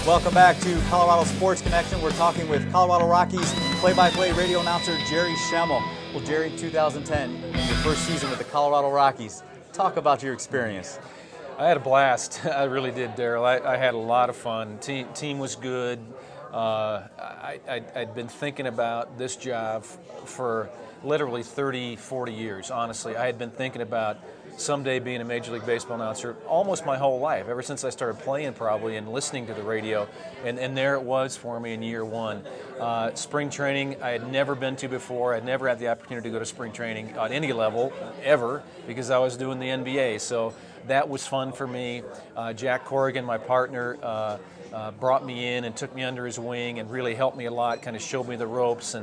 Welcome back to Colorado Sports Connection. We're talking with Colorado Rockies play-by-play radio announcer Jerry Schemmel. Well, Jerry, 2010, your first season with the Colorado Rockies. Talk about your experience. I had a blast. I really did, Daryl. I had a lot of fun. Team was good. I'd been thinking about this job for literally 30, 40 years, honestly. I had been thinking about someday being a Major League Baseball announcer almost my whole life, ever since I started playing probably and listening to the radio, and there it was for me in year one. Spring training I had never been to before. I'd never had the opportunity to go to spring training on any level, ever, because I was doing the NBA, so that was fun for me. Jack Corrigan, my partner, brought me in and took me under his wing and really helped me a lot, kind of showed me the ropes,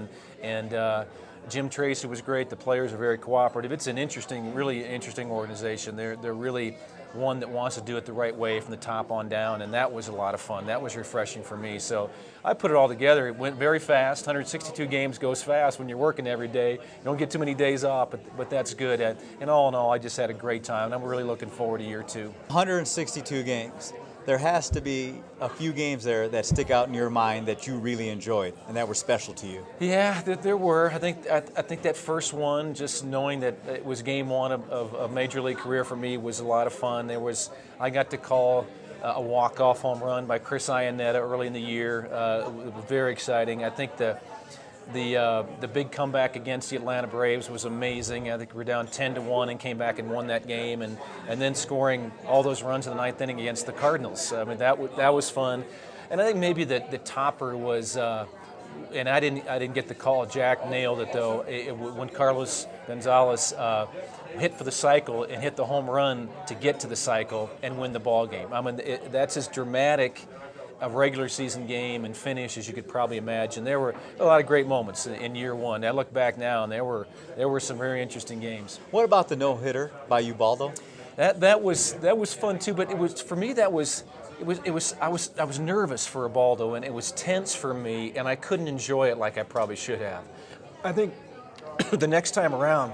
and Jim Tracy was great. The players are very cooperative. It's an interesting, really interesting organization. They're really one that wants to do it the right way from the top on down, and that was a lot of fun. That was refreshing for me. So I put it all together. It went very fast. 162 games goes fast when you're working every day. You don't get too many days off, but that's good. And all in all, I just had a great time, and I'm really looking forward to year two. 162 games. There has to be a few games there that stick out in your mind that you really enjoyed and that were special to you. Yeah, there were. I think that first one, just knowing that it was game one of a Major League career for me, was a lot of fun. I got to call a walk-off home run by Chris Iannetta early in the year. It was very exciting. I think the big comeback against the Atlanta Braves was amazing. I think we were down 10-1 and came back and won that game, and then scoring all those runs in the ninth inning against the Cardinals. I mean, that was fun. And I think maybe the topper was, and I didn't get the call. Jack nailed it though. When Carlos Gonzalez hit for the cycle and hit the home run to get to the cycle and win the ball game. I mean, that's as dramatic a regular season game and finish as you could probably imagine. There were a lot of great moments in year one. I look back now, and there were some very interesting games. What about the no-hitter by Ubaldo? That was fun too. But it was, for me, I was nervous for Ubaldo, and it was tense for me, and I couldn't enjoy it like I probably should have. I think the next time around,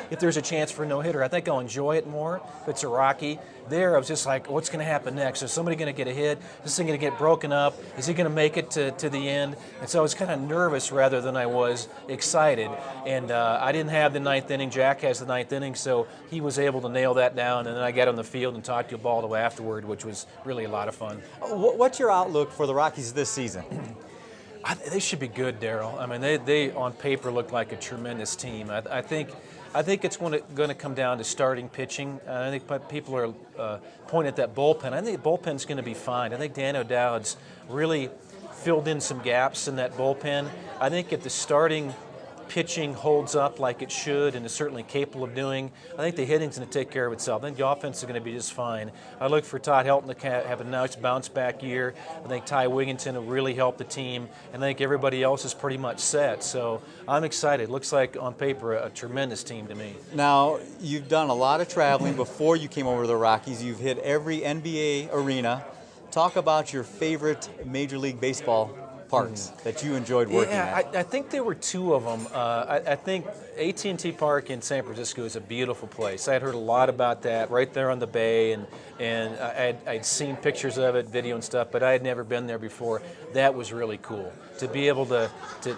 if there's a chance for a no-hitter, I think I'll enjoy it more. If it's a Rocky, there I was just like, what's going to happen next? Is somebody going to get a hit? Is this thing going to get broken up? Is he going to make it to the end? And so I was kind of nervous rather than I was excited. And I didn't have the ninth inning. Jack has the ninth inning, so he was able to nail that down. And then I got on the field and talked to Ubaldo afterward, which was really a lot of fun. What's your outlook for the Rockies this season? They should be good, Daryl. I mean, they on paper look like a tremendous team. I think it's going to come down to starting pitching. I think people are pointing at that bullpen. I think the bullpen's going to be fine. I think Dan O'Dowd's really filled in some gaps in that bullpen. I think if the starting pitching holds up like it should and is certainly capable of doing, I think the hitting's going to take care of itself. I think the offense is going to be just fine. I look for Todd Helton to have a nice bounce-back year. I think Ty Wigginton will really help the team, and I think everybody else is pretty much set. So I'm excited. Looks like, on paper, a tremendous team to me. Now, you've done a lot of traveling before you came over to the Rockies. You've hit every NBA arena. Talk about your favorite Major League Baseball parks that you enjoyed working at. I think there were two of them. I think AT&T Park in San Francisco is a beautiful place. I had heard a lot about that right there on the bay, and I'd seen pictures of it, video and stuff, but I had never been there before. That was really cool. To be able to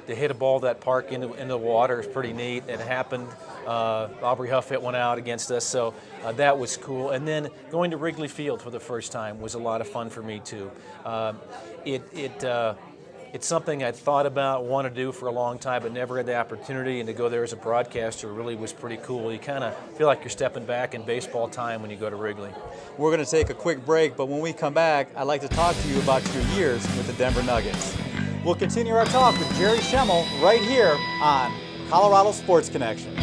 hit a ball that park into the water is pretty neat. It happened. Aubrey Huff hit one out against us, so that was cool. And then going to Wrigley Field for the first time was a lot of fun for me too. It's something I'd thought about, wanted to do for a long time, but never had the opportunity, and to go there as a broadcaster really was pretty cool. You kind of feel like you're stepping back in baseball time when you go to Wrigley. We're going to take a quick break, but when we come back, I'd like to talk to you about your years with the Denver Nuggets. We'll continue our talk with Jerry Schemmel right here on Colorado Sports Connection.